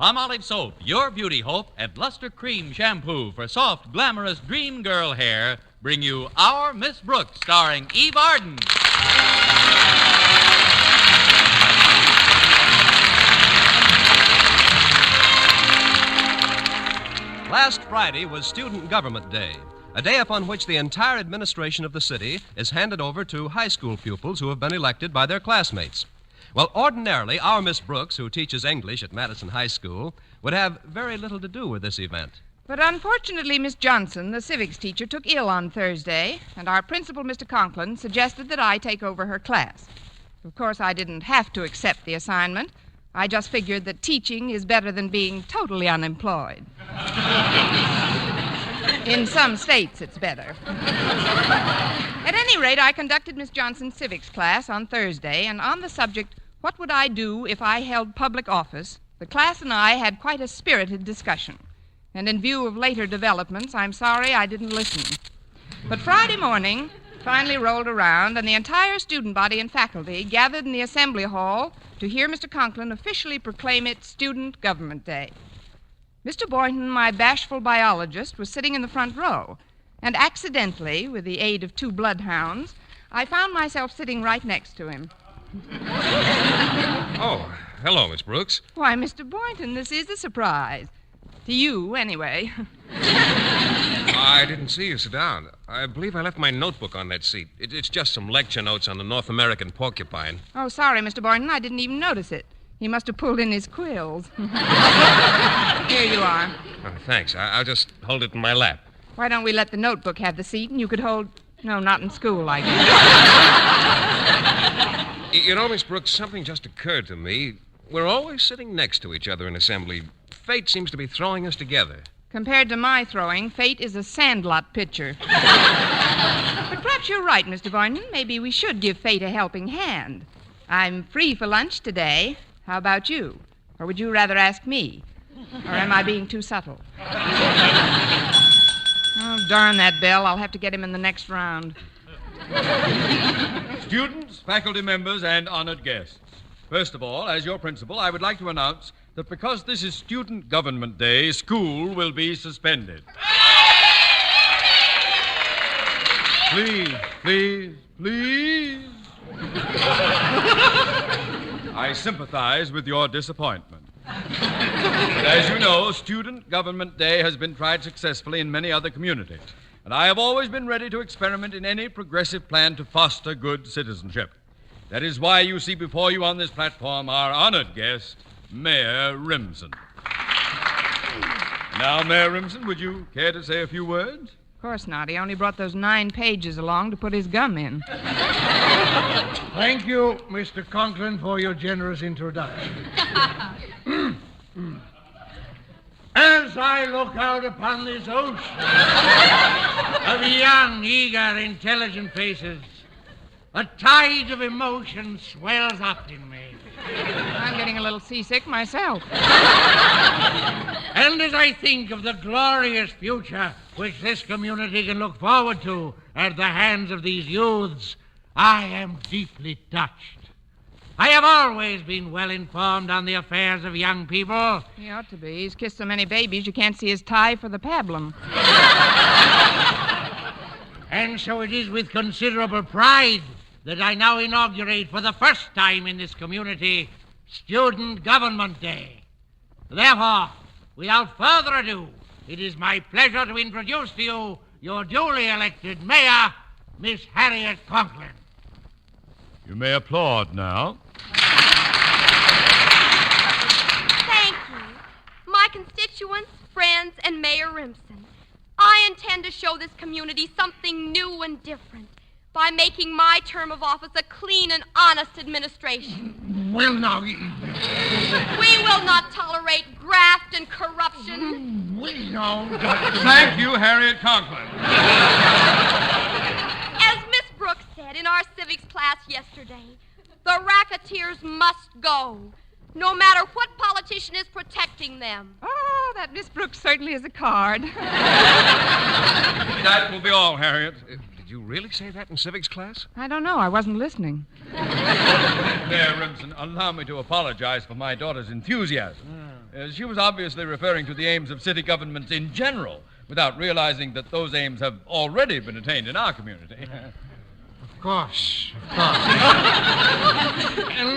Palmolive Soap, Your Beauty Hope, and Luster Cream Shampoo for soft, glamorous dream girl hair bring you Our Miss Brooks, starring Eve Arden. Last Friday was Student Government Day, a day upon which the entire administration of the city is handed over to high school pupils who have been elected by their classmates. Well, ordinarily, our Miss Brooks, who teaches English at Madison High School, would have very little to do with this event. But unfortunately, Miss Johnson, the civics teacher, took ill on Thursday, and our principal, Mr. Conklin, suggested that I take over her class. Of course, I didn't have to accept the assignment. I just figured that teaching is better than being totally unemployed. In some states, it's better. At any rate, I conducted Miss Johnson's civics class on Thursday, and on the subject, what would I do if I held public office, the class and I had quite a spirited discussion. And in view of later developments, I'm sorry I didn't listen. But Friday morning finally rolled around, and the entire student body and faculty gathered in the assembly hall to hear Mr. Conklin officially proclaim it Student Government Day. Mr. Boynton, my bashful biologist, was sitting in the front row, and accidentally, with the aid of 2 bloodhounds, I found myself sitting right next to him. Oh, hello, Miss Brooks. Why, Mr. Boynton, this is a surprise. To you, anyway. I didn't see you sit down. I believe I left my notebook on that seat. It's just some lecture notes on the North American porcupine. Oh, sorry, Mr. Boynton. I didn't even notice it. He must have pulled in his quills. Here you are. Oh, thanks. I'll just hold it in my lap. Why don't we let the notebook have the seat and you could hold... No, not in school, I guess. You know, Miss Brooks, something just occurred to me. We're always sitting next to each other in assembly. Fate seems to be throwing us together. Compared to my throwing, fate is a sandlot pitcher. But perhaps you're right, Mr. Boynton. Maybe we should give fate a helping hand. I'm free for lunch today. How about you? Or would you rather ask me? Or am I being too subtle? Oh, darn that bell. I'll have to get him in the next round. Students, faculty members, and honored guests. First of all, as your principal, I would like to announce that because this is Student Government Day, school will be suspended. Please. I sympathize with your disappointment. But as you know, Student Government Day has been tried successfully in many other communities, and I have always been ready to experiment in any progressive plan to foster good citizenship. That is why you see before you on this platform our honored guest, Mayor Remsen. Now, Mayor Remsen, would you care to say a few words? Of course not. He only brought those 9 pages along to put his gum in. Thank you, Mr. Conklin, for your generous introduction. As I look out upon this ocean of young, eager, intelligent faces, a tide of emotion swells up in me. I'm getting a little seasick myself. And as I think of the glorious future which this community can look forward to at the hands of these youths, I am deeply touched. I have always been well informed on the affairs of young people. He ought to be. He's kissed so many babies you can't see his tie for the pablum. And so it is with considerable pride that I now inaugurate for the first time in this community Student Government Day. Therefore, without further ado, it is my pleasure to introduce to you your duly elected mayor, Miss Harriet Conklin. You may applaud now. Thank you. My constituents, friends, and Mayor Remsen, I intend to show this community something new and different by making my term of office a clean and honest administration. Well, now... We will not tolerate graft and corruption. Well, now... Thank you, Harriet Conklin. As Miss Brooks said in our civics class yesterday, the racketeers must go, no matter what politician is protecting them. Oh, that Miss Brooks certainly is a card. That will be all, Harriet. Did you really say that in civics class? I don't know. I wasn't listening. Mayor Remsen, allow me to apologize for my daughter's enthusiasm. She was obviously referring to the aims of city governments in general, without realizing that those aims have already been attained in our community. Of course. And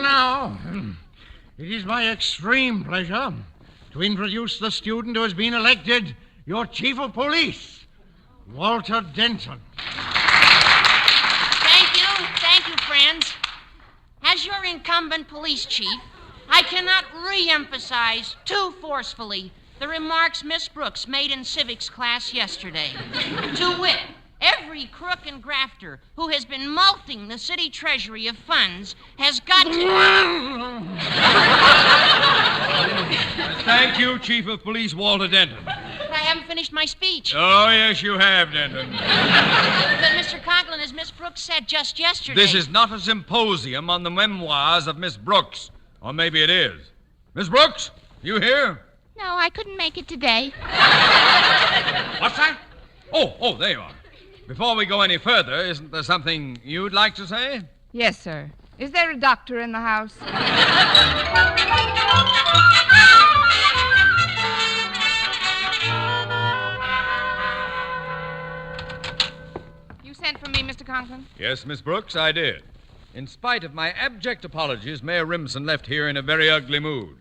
now, it is my extreme pleasure to introduce the student who has been elected your chief of police, Walter Denton. Thank you, friends. As your incumbent police chief, I cannot re-emphasize too forcefully the remarks Miss Brooks made in civics class yesterday. To wit, every crook and grafter who has been mulcting the city treasury of funds has got to... Thank you, Chief of Police Walter Denton. But I haven't finished my speech. Oh, yes, you have, Denton. But, Mr. Conklin, as Miss Brooks said just yesterday... This is not a symposium on the memoirs of Miss Brooks. Or maybe it is. Miss Brooks, you here? No, I couldn't make it today. What's that? Oh, there you are. Before we go any further, isn't there something you'd like to say? Yes, sir. Is there a doctor in the house? You sent for me, Mr. Conklin? Yes, Miss Brooks, I did. In spite of my abject apologies, Mayor Rimson left here in a very ugly mood.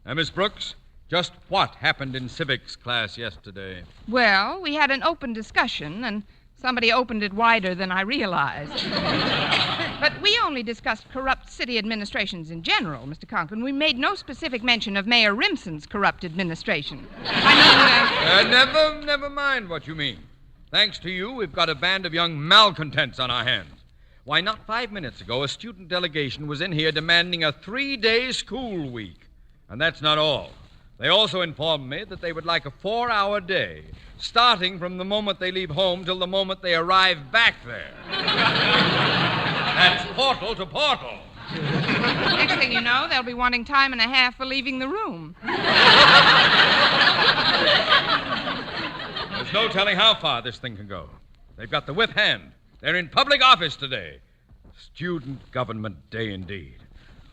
Now, Miss Brooks, just what happened in civics class yesterday? Well, we had an open discussion, and somebody opened it wider than I realized. But we only discussed corrupt city administrations in general, Mr. Conklin. We made no specific mention of Mayor Rimson's corrupt administration. Never mind what you mean. Thanks to you, we've got a band of young malcontents on our hands. Why, not 5 minutes ago, a student delegation was in here demanding a 3-day school week. And that's not all. They also informed me that they would like a 4-hour day, starting from the moment they leave home till the moment they arrive back there. That's portal to portal. Next thing you know, they'll be wanting time and a half for leaving the room. There's no telling how far this thing can go. They've got the whip hand. They're in public office today. Student Government Day, indeed.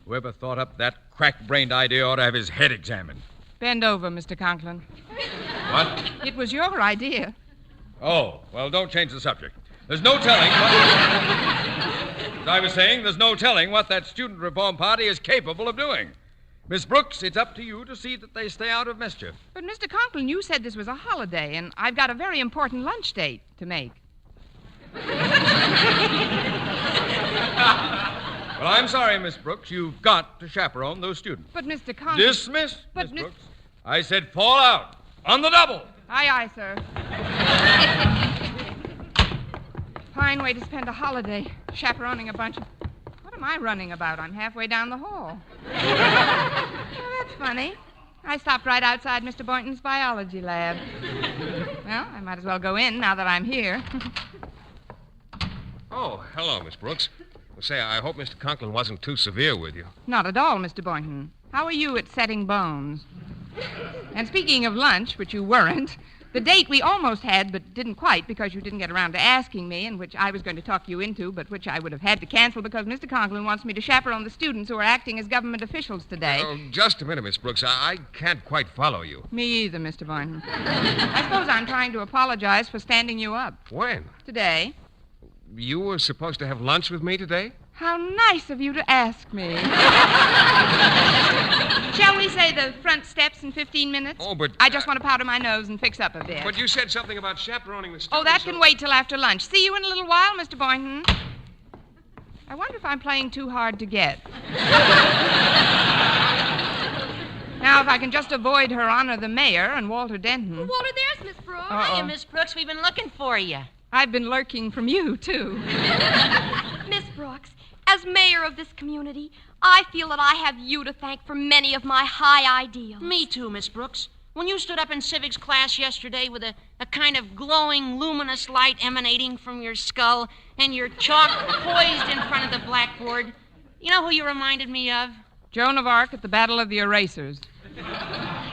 Whoever thought up that crack-brained idea ought to have his head examined. Bend over, Mr. Conklin. What? It was your idea. Oh, well, don't change the subject. There's no telling As I was saying, there's no telling what that student reform party is capable of doing. Miss Brooks, it's up to you to see that they stay out of mischief. But, Mr. Conklin, you said this was a holiday, and I've got a very important lunch date to make. Well, I'm sorry, Miss Brooks. You've got to chaperone those students. But, Mr. Conklin... Dismissed, But, Miss Brooks. I said fall out. On the double. Aye, aye, sir. Fine way to spend a holiday, chaperoning a bunch of... What am I running about? I'm halfway down the hall. Oh, that's funny. I stopped right outside Mr. Boynton's biology lab. Well, I might as well go in now that I'm here. Oh, hello, Miss Brooks. Well, say, I hope Mr. Conklin wasn't too severe with you. Not at all, Mr. Boynton. How are you at setting bones? And speaking of lunch, which you weren't, the date we almost had but didn't quite because you didn't get around to asking me, and which I was going to talk you into, but which I would have had to cancel because Mr. Conklin wants me to chaperone the students who are acting as government officials today. Oh, just a minute, Miss Brooks. I can't quite follow you. Me either, Mr. Boynton. I suppose I'm trying to apologize for standing you up. When? Today. You were supposed to have lunch with me today? How nice of you to ask me. Shall we say the front steps in 15 minutes? Oh, but... I just want to powder my nose and fix up a bit. But you said something about chaperoning the students. Oh, that can wait till after lunch. See you in a little while, Mr. Boynton. I wonder if I'm playing too hard to get. Now, if I can just avoid Her Honor the Mayor and Walter Denton. Well, Walter, there's Miss Brooks. Hiya, Miss Brooks. We've been looking for you. I've been lurking from you, too. Miss Brooks, as mayor of this community, I feel that I have you to thank for many of my high ideals. Me too, Miss Brooks. When you stood up in civics class yesterday with a kind of glowing, luminous light emanating from your skull and your chalk poised in front of the blackboard, you know who you reminded me of? Joan of Arc at the Battle of the Erasers.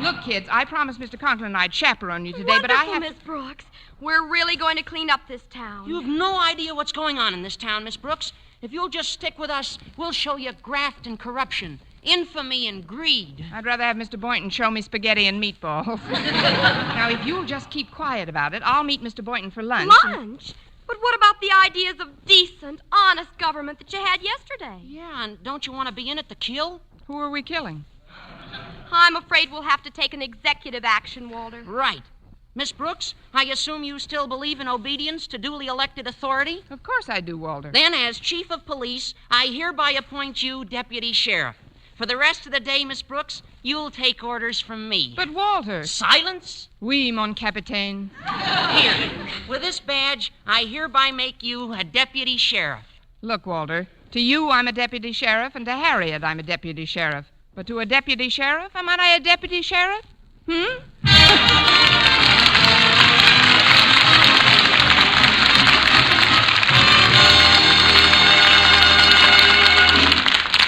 Look, kids, I promised Mr. Conklin I'd chaperone you today, Wonderful, but I have... Miss Brooks. We're really going to clean up this town. You have no idea what's going on in this town, Miss Brooks. If you'll just stick with us, we'll show you graft and corruption. infamy and greed. I'd rather have Mr. Boynton show me spaghetti and meatballs. Now, if you'll just keep quiet about it, I'll meet Mr. Boynton for lunch. Lunch? But what about the ideas of decent, honest government that you had yesterday? Yeah, and don't you want to be in it to kill? Who are we killing? I'm afraid we'll have to take an executive action, Walter. Right. Miss Brooks, I assume you still believe in obedience to duly elected authority? Of course I do, Walter. Then, as chief of police, I hereby appoint you deputy sheriff. For the rest of the day, Miss Brooks, you'll take orders from me. But, Walter... Silence? Oui, mon capitaine. Here, with this badge, I hereby make you a deputy sheriff. Look, Walter, to you I'm a deputy sheriff, and to Harriet I'm a deputy sheriff. But to a deputy sheriff, am I a deputy sheriff?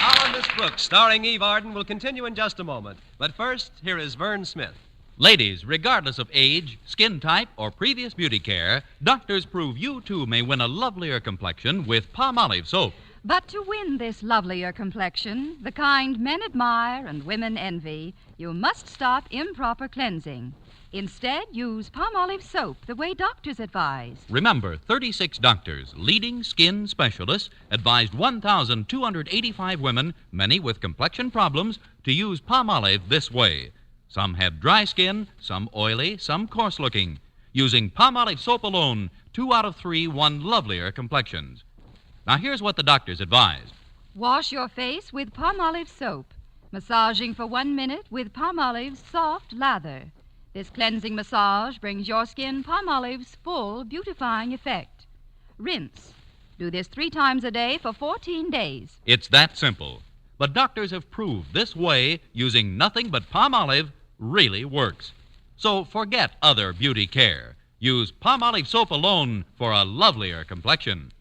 Our Miss Brooks, starring Eve Arden, will continue in just a moment. But first, here is Vern Smith. Ladies, regardless of age, skin type, or previous beauty care, doctors prove you too may win a lovelier complexion with Palmolive soap. But to win this lovelier complexion, the kind men admire and women envy, you must stop improper cleansing. Instead, use Palmolive soap the way doctors advise. Remember, 36 doctors, leading skin specialists, advised 1,285 women, many with complexion problems, to use Palmolive this way. Some had dry skin, some oily, some coarse-looking. Using Palmolive soap alone, 2 out of 3 won lovelier complexions. Now, here's what the doctors advised. Wash your face with Palmolive soap, massaging for 1 minute with Palmolive's soft lather. This cleansing massage brings your skin Palmolive's full beautifying effect. Rinse. Do this 3 times a day for 14 days. It's that simple. But doctors have proved this way, using nothing but Palmolive, really works. So forget other beauty care. Use Palmolive soap alone for a lovelier complexion.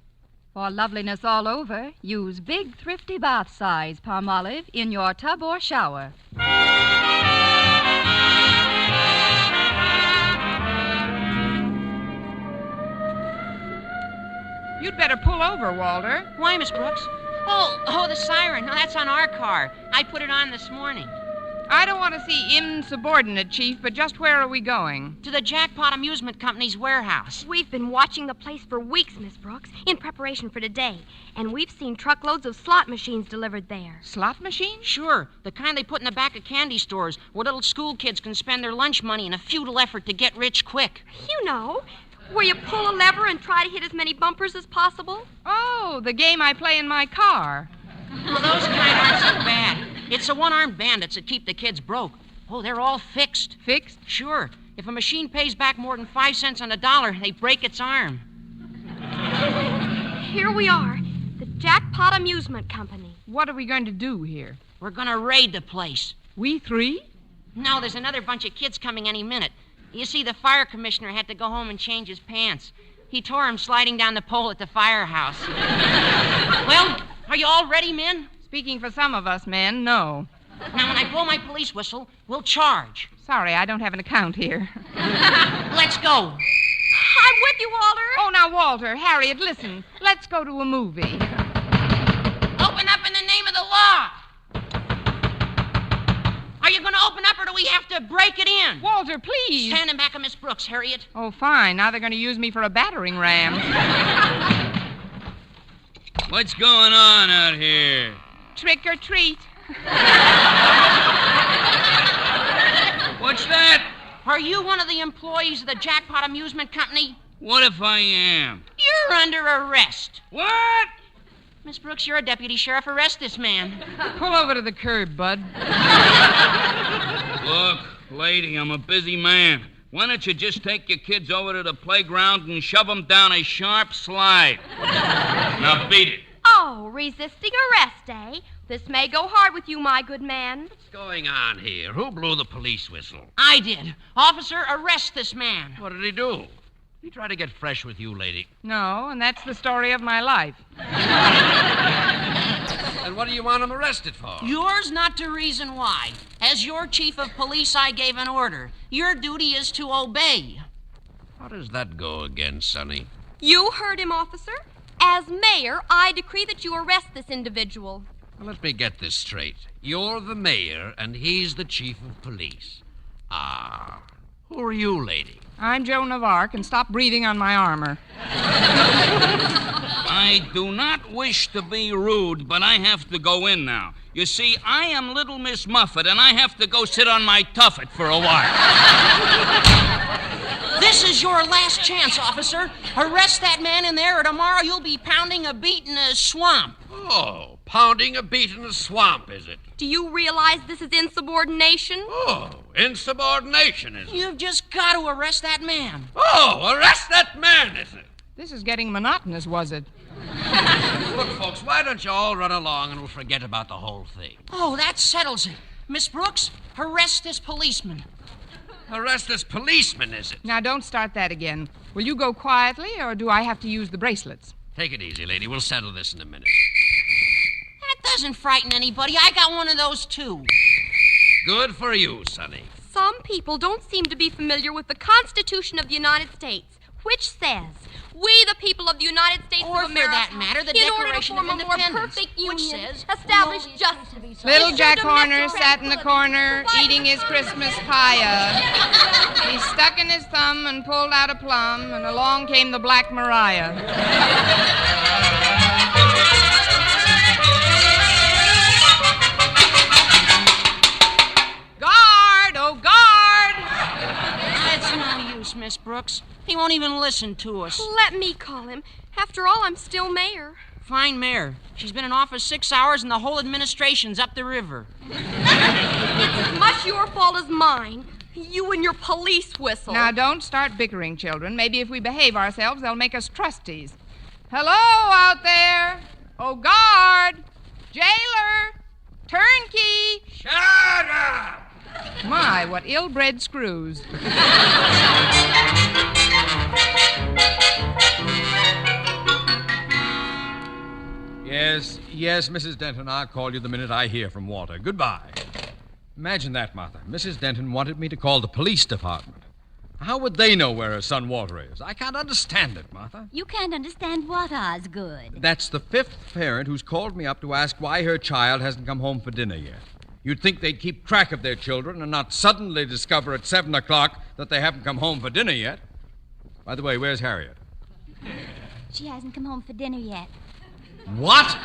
For loveliness all over, use big, thrifty bath-size Palmolive in your tub or shower. You'd better pull over, Walter. Why, Miss Brooks? Oh, the siren. No, that's on our car. I put it on this morning. I don't want to see insubordinate, Chief, but just where are we going? To the Jackpot Amusement Company's warehouse. We've been watching the place for weeks, Miss Brooks, in preparation for today. And we've seen truckloads of slot machines delivered there. Slot machines? Sure. The kind they put in the back of candy stores where little school kids can spend their lunch money in a futile effort to get rich quick. You know, where you pull a lever and try to hit as many bumpers as possible. Oh, the game I play in my car. Well, those kind aren't so bad. It's the one-armed bandits that keep the kids broke. Oh, they're all fixed. Fixed? Sure. If a machine pays back more than 5 cents on the dollar, they break its arm. Here we are, the Jackpot Amusement Company. What are we going to do here? We're going to raid the place. We 3? No, there's another bunch of kids coming any minute. You see, the fire commissioner had to go home and change his pants. He tore him sliding down the pole at the firehouse. Well, are you all ready, men? Speaking for some of us men, no. Now, when I blow my police whistle, we'll charge. Sorry, I don't have an account here. Let's go. I'm with you, Walter. Oh, now, Walter, Harriet, listen. Let's go to a movie. Open up in the name of the law. Are you going to open up, or do we have to break it in? Walter, please. Stand in back of Miss Brooks, Harriet. Oh, fine. Now they're going to use me for a battering ram. What's going on out here? Trick or treat. What's that? Are you one of the employees of the Jackpot Amusement Company? What if I am? You're under arrest. What? Miss Brooks, you're a deputy sheriff. Arrest this man. Pull over to the curb, bud. Look, lady, I'm a busy man. Why don't you just take your kids over to the playground and shove them down a sharp slide? Now beat it. Oh, resisting arrest, eh? This may go hard with you, my good man. What's going on here? Who blew the police whistle? I did. Officer, arrest this man. What did he do? He tried to get fresh with you, lady. No, and that's the story of my life. And what do you want him arrested for? Yours not to reason why. As your chief of police, I gave an order. Your duty is to obey. How does that go again, Sonny? You heard him, officer. As mayor, I decree that you arrest this individual. Well, let me get this straight. You're the mayor, and he's the chief of police. Ah, who are you, lady? I'm Joan of Arc, and stop breathing on my armor. I do not wish to be rude, but I have to go in now. You see, I am Little Miss Muffet, and I have to go sit on my tuffet for a while. This is your last chance, officer. Arrest that man in there, or tomorrow you'll be pounding a beat in a swamp. Oh, pounding a beat in a swamp, is it? Do you realize this is insubordination? Oh, insubordination, is it? You've just got to arrest that man. Oh, arrest that man, is it? This is getting monotonous, was it? Look, folks, why don't you all run along and we'll forget about the whole thing? Oh, that settles it. Miss Brooks, arrest this policeman. Arrest this policeman, is it? Now, don't start that again. Will you go quietly, or do I have to use the bracelets? Take it easy, lady. We'll settle this in a minute. That doesn't frighten anybody. I got one of those, too. Good for you, Sonny. Some people don't seem to be familiar with the Constitution of the United States, which says, "We, the people of the United States Or, of for America, that matter, the in order to Declaration form of a more Independence, perfect which union, says, establish justice." Little issue Jack Horner domestic sat in the corner tranquility, eating his Christmas pie. He stuck in his thumb and pulled out a plum, and along came the Black Mariah. Guard! Oh, guard! It's no use, Miss Brooks. He won't even listen to us. Let me call him. After all, I'm still mayor. Fine mayor. She's been in office 6 hours and the whole administration's up the river. It's as much your fault as mine. You and your police whistle. Now, don't start bickering, children. Maybe if we behave ourselves, they'll make us trustees. Hello out there! Oh, guard! Jailer! Turnkey! Shut up! My, what ill-bred screws. Yes, Mrs. Denton, I'll call you the minute I hear from Walter. Goodbye. Imagine that, Martha. Mrs. Denton wanted me to call the police department. How would they know where her son Walter is? I can't understand it, Martha. You can't understand what, Osgood? That's the fifth parent who's called me up to ask why her child hasn't come home for dinner yet. You'd think they'd keep track of their children and not suddenly discover at 7 o'clock that they haven't come home for dinner yet. By the way, where's Harriet? She hasn't come home for dinner yet. What?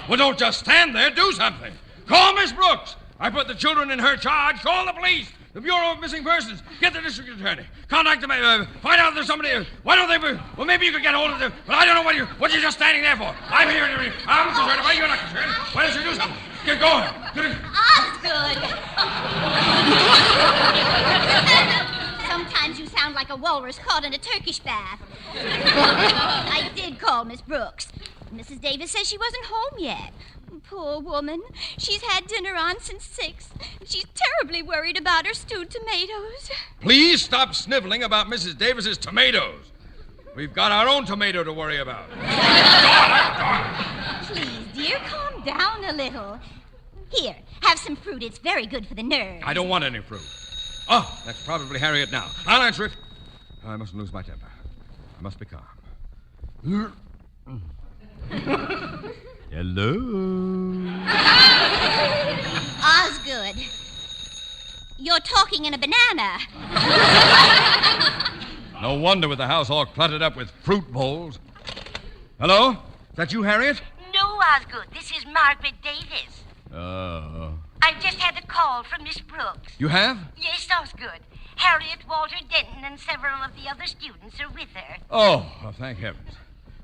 Well, don't just stand there. Do something. Call Miss Brooks. I put the children in her charge. Call the police. The Bureau of Missing Persons. Get the district attorney. Contact them. Find out if there's somebody. Why don't they? Well, maybe you could get hold of them. But I don't know what you're just standing there for. I'm here. I'm concerned about you. You're not concerned. Why don't you do something? Get going. Osgood! Sometimes you sound like a walrus caught in a Turkish bath. I did call Miss Brooks. Mrs. Davis says she wasn't home yet. Poor woman. She's had dinner on since 6. She's terribly worried about her stewed tomatoes. Please stop sniveling about Mrs. Davis's tomatoes. We've got our own tomato to worry about. Please, dear, calm down a little. Here, have some fruit. It's very good for the nerves. I don't want any fruit. Oh, that's probably Harriet now. I'll answer it. I mustn't lose my temper. I must be calm. Hello? Osgood, you're talking in a banana. No wonder with the house all cluttered up with fruit bowls. Hello? Is that you, Harriet? No, Osgood. This is Margaret Davis. Oh. I've just had a call from Miss Brooks. You have? Yes, Osgood. Harriet, Walter Denton, and several of the other students are with her. Oh, well, thank heavens.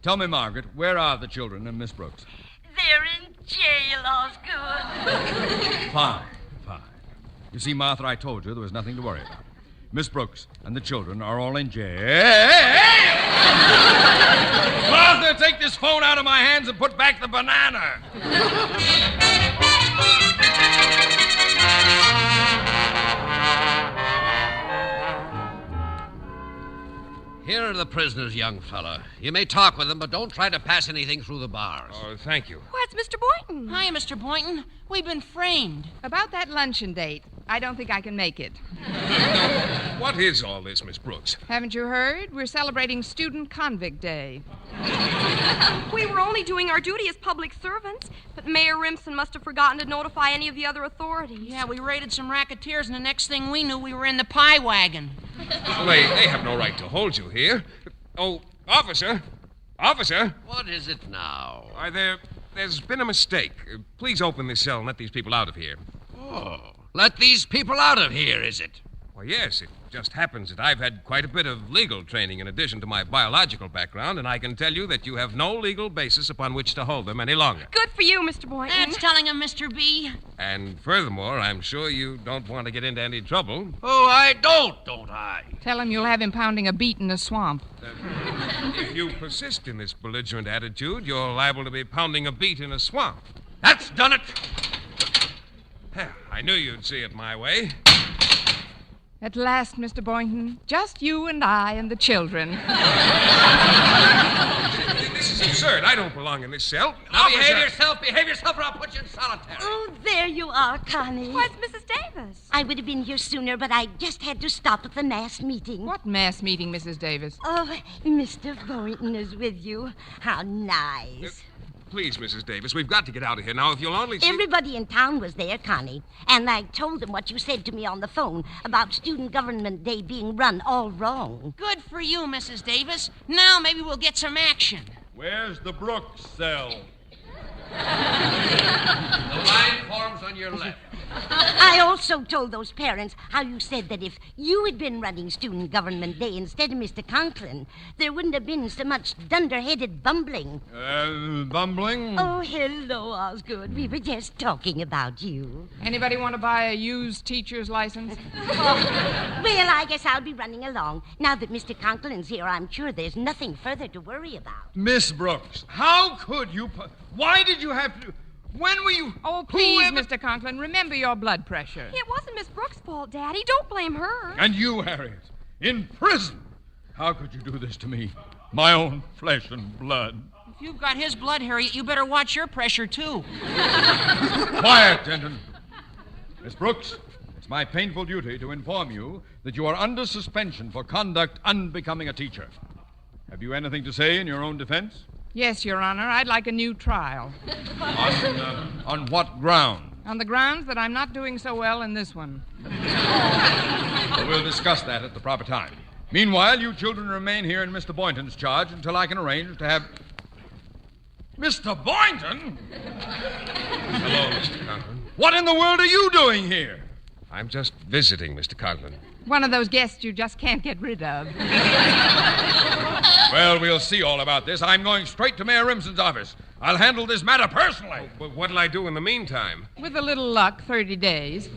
Tell me, Margaret, where are the children and Miss Brooks? They're in jail, Osgood. Fine. You see, Martha, I told you there was nothing to worry about. Miss Brooks and the children are all in jail. Hey! Martha, take this phone out of my hands and put back the banana. Here are the prisoners, young fella. You may talk with them, but don't try to pass anything through the bars. Oh, thank you. Why, it's Mr. Boynton. Hi, Mr. Boynton. We've been framed. About that luncheon date, I don't think I can make it. What is all this, Miss Brooks? Haven't you heard? We're celebrating Student Convict Day. We were only doing our duty as public servants, but Mayor Rimson must have forgotten to notify any of the other authorities. Yeah, we raided some racketeers, and the next thing we knew, we were in the pie wagon. Well, they have no right to hold you here. Oh, officer! Officer! What is it now? Why, there's been a mistake. Please open this cell and let these people out of here. Oh, let these people out of here, is it? Well, yes, it just happens that I've had quite a bit of legal training in addition to my biological background, and I can tell you that you have no legal basis upon which to hold them any longer. Good for you, Mr. Boynton. That's telling him, Mr. B. And furthermore, I'm sure you don't want to get into any trouble. Oh, I don't I? Tell him you'll have him pounding a beet in a swamp. If you persist in this belligerent attitude, you're liable to be pounding a beet in a swamp. That's done it. I knew you'd see it my way. At last, Mr. Boynton, just you and I and the children. This is absurd. I don't belong in this cell. Now behave yourself, or I'll put you in solitary. Oh, there you are, Connie. Why, it's Mrs. Davis. I would have been here sooner, but I just had to stop at the mass meeting. What mass meeting, Mrs. Davis? Oh, Mr. Boynton is with you. How nice. Please, Mrs. Davis, we've got to get out of here now. If you'll only see... Everybody in town was there, Connie. And I told them what you said to me on the phone about Student Government Day being run all wrong. Good for you, Mrs. Davis. Now maybe we'll get some action. Where's the Brooks cell? The line forms on your left. I also told those parents how you said that if you had been running Student Government Day instead of Mr. Conklin, there wouldn't have been so much dunderheaded bumbling. Bumbling? Oh, hello, Osgood. We were just talking about you. Anybody want to buy a used teacher's license? Well, I guess I'll be running along. Now that Mr. Conklin's here, I'm sure there's nothing further to worry about. Miss Brooks, how could you... Why did you have to... When were you... Oh, please, Mr. Conklin, remember your blood pressure. It wasn't Miss Brooks' fault, Daddy. Don't blame her. And you, Harriet, in prison. How could you do this to me? My own flesh and blood. If you've got his blood, Harriet, you better watch your pressure, too. Quiet, Denton. Miss Brooks, it's my painful duty to inform you that you are under suspension for conduct unbecoming a teacher. Have you anything to say in your own defense? Yes, Your Honor. I'd like a new trial. On what ground? On the grounds that I'm not doing so well in this one. Well, we'll discuss that at the proper time. Meanwhile, you children remain here in Mr. Boynton's charge until I can arrange to have... Mr. Boynton? Hello, Mr. Conklin. What in the world are you doing here? I'm just visiting, Mr. Conklin. One of those guests you just can't get rid of. Well, we'll see all about this. I'm going straight to Mayor Rimson's office. I'll handle this matter personally. But what'll I do in the meantime? With a little luck, 30 days.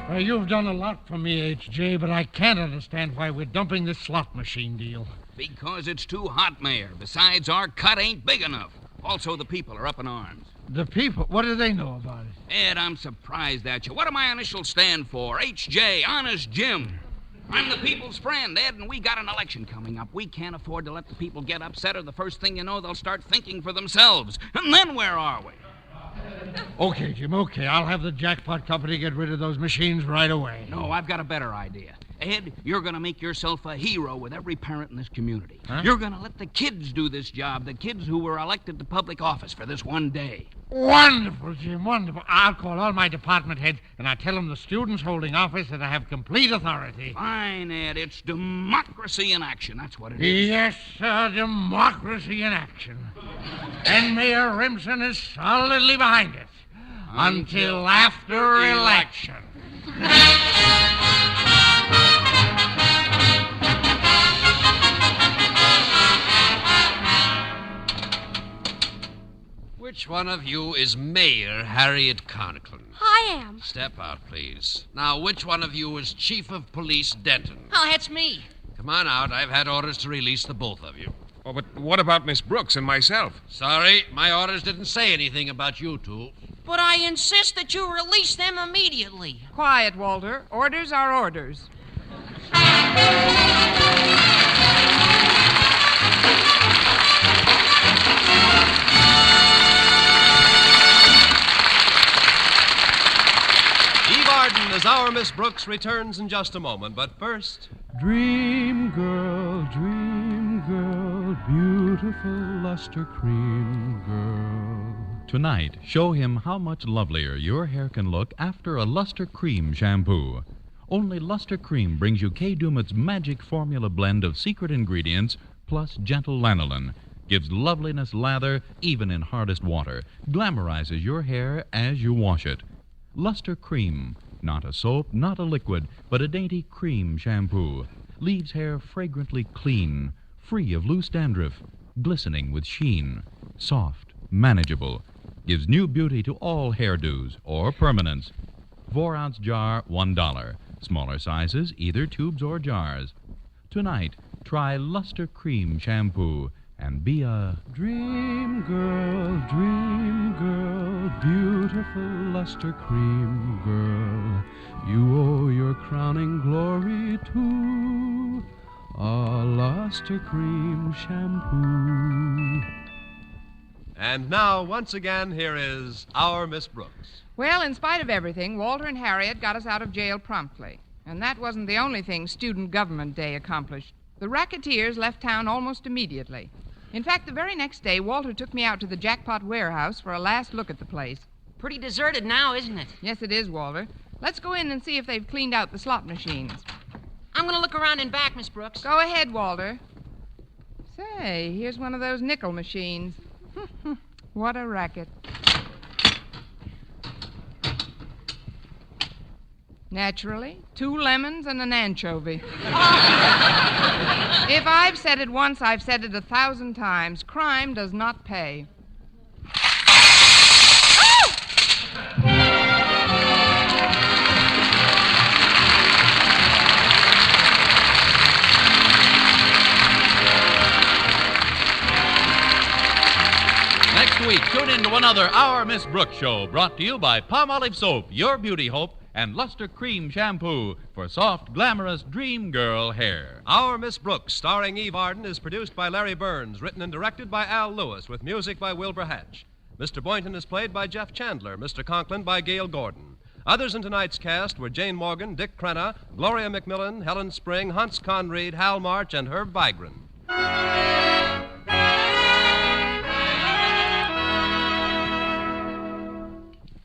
Well, you've done a lot for me, H.J., but I can't understand why we're dumping this slot machine deal. Because it's too hot, Mayor. Besides, our cut ain't big enough. Also, the people are up in arms. The people, what do they know about it? Ed, I'm surprised at you. What do my initials stand for? H.J., Honest Jim. I'm the people's friend, Ed, and we got an election coming up. We can't afford to let the people get upset, or the first thing you know, they'll start thinking for themselves. And then where are we? Okay, Jim, okay. I'll have the jackpot company get rid of those machines right away. No, I've got a better idea. Ed, you're going to make yourself a hero with every parent in this community. Huh? You're going to let the kids do this job, the kids who were elected to public office for this one day. Wonderful, Jim, wonderful. I'll call all my department heads, and I'll tell them the students holding office that I have complete authority. Fine, Ed. It's democracy in action. That's what it is. Yes, sir, democracy in action. And Mayor Rimson is solidly behind it. Until after election. Which one of you is Mayor Harriet Conklin? I am. Step out, please. Now, which one of you is Chief of Police Denton? Oh, that's me. Come on out. I've had orders to release the both of you. Oh, but what about Miss Brooks and myself? Sorry, my orders didn't say anything about you two. But I insist that you release them immediately. Quiet, Walter. Orders are orders. Eve Arden as our Miss Brooks returns in just a moment, but first... Dream girl, beautiful luster cream girl. Tonight, show him how much lovelier your hair can look after a Luster Cream shampoo. Only Luster Cream brings you Kay Dumit's magic formula blend of secret ingredients plus gentle lanolin. Gives loveliness lather even in hardest water. Glamorizes your hair as you wash it. Luster Cream. Not a soap, not a liquid, but a dainty cream shampoo. Leaves hair fragrantly clean, free of loose dandruff, glistening with sheen. Soft, manageable. Gives new beauty to all hairdos or permanents. 4-ounce jar, $1. Smaller sizes, either tubes or jars. Tonight, try Luster Cream shampoo and be a Dream girl, beautiful luster cream girl. You owe your crowning glory to a luster cream shampoo. And now, once again, here is our Miss Brooks. Well, in spite of everything, Walter and Harriet got us out of jail promptly. And that wasn't the only thing Student Government Day accomplished. The racketeers left town almost immediately. In fact, the very next day, Walter took me out to the Jackpot warehouse for a last look at the place. Pretty deserted now, isn't it? Yes, it is, Walter. Let's go in and see if they've cleaned out the slot machines. I'm going to look around in back, Miss Brooks. Go ahead, Walter. Say, here's one of those nickel machines. What a racket. Naturally, 2 lemons and an anchovy. If I've said it once, I've said it 1,000 times. Crime does not pay. Next week, tune in to another Our Miss Brooks show, brought to you by Palmolive Soap, your beauty hope, and Luster Cream Shampoo for soft, glamorous dream girl hair. Our Miss Brooks, starring Eve Arden, is produced by Larry Burns, written and directed by Al Lewis, with music by Wilbur Hatch. Mr. Boynton is played by Jeff Chandler, Mr. Conklin by Gail Gordon. Others in tonight's cast were Jane Morgan, Dick Crenna, Gloria McMillan, Helen Spring, Hunts Conried, Hal March, and Herb Vigran.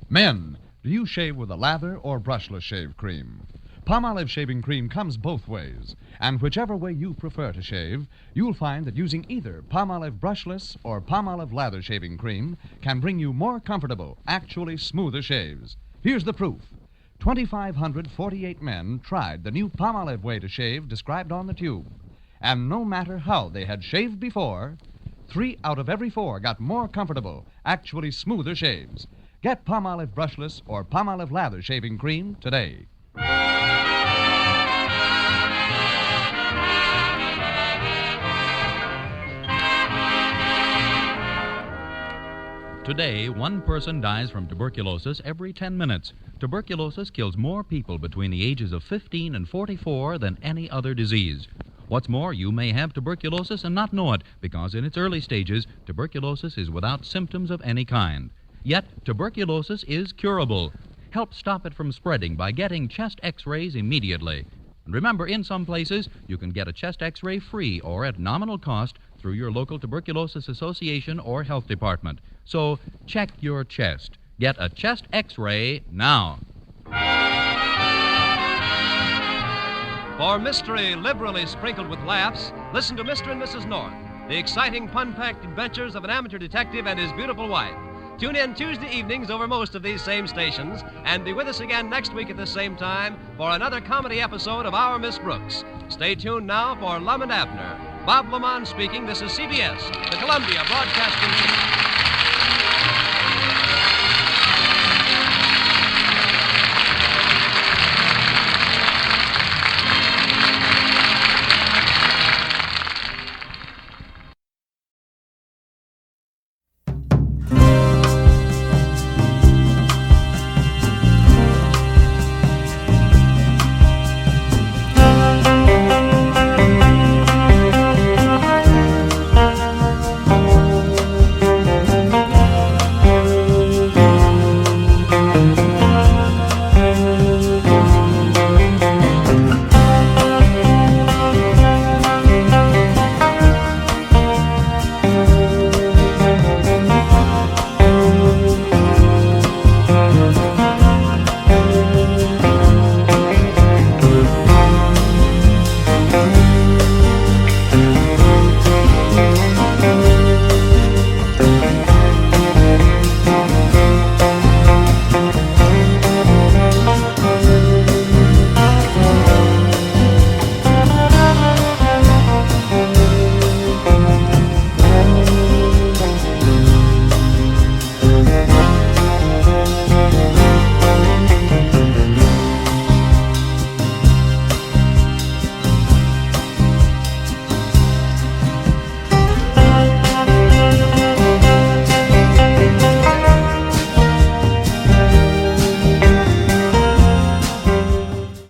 Men, do you shave with a lather or brushless shave cream? Palmolive shaving cream comes both ways, and whichever way you prefer to shave, you'll find that using either Palmolive brushless or Palmolive lather shaving cream can bring you more comfortable, actually smoother shaves. Here's the proof. 2,548 men tried the new Palmolive way to shave described on the tube, and no matter how they had shaved before, 3 out of every 4 got more comfortable, actually smoother shaves. Get Palmolive brushless or Palmolive lather shaving cream today. Today, 1 person dies from tuberculosis every 10 minutes. Tuberculosis kills more people between the ages of 15 and 44 than any other disease. What's more, you may have tuberculosis and not know it, because in its early stages, tuberculosis is without symptoms of any kind. Yet, tuberculosis is curable. Help stop it from spreading by getting chest x-rays immediately. And remember, in some places, you can get a chest x-ray free or at nominal cost through your local tuberculosis association or health department. So, check your chest. Get a chest x-ray now. For mystery liberally sprinkled with laughs, listen to Mr. and Mrs. North, the exciting pun-packed adventures of an amateur detective and his beautiful wife. Tune in Tuesday evenings over most of these same stations, and be with us again next week at the same time for another comedy episode of Our Miss Brooks. Stay tuned now for Lum and Abner. Bob Lamont speaking. This is CBS, the Columbia Broadcasting System.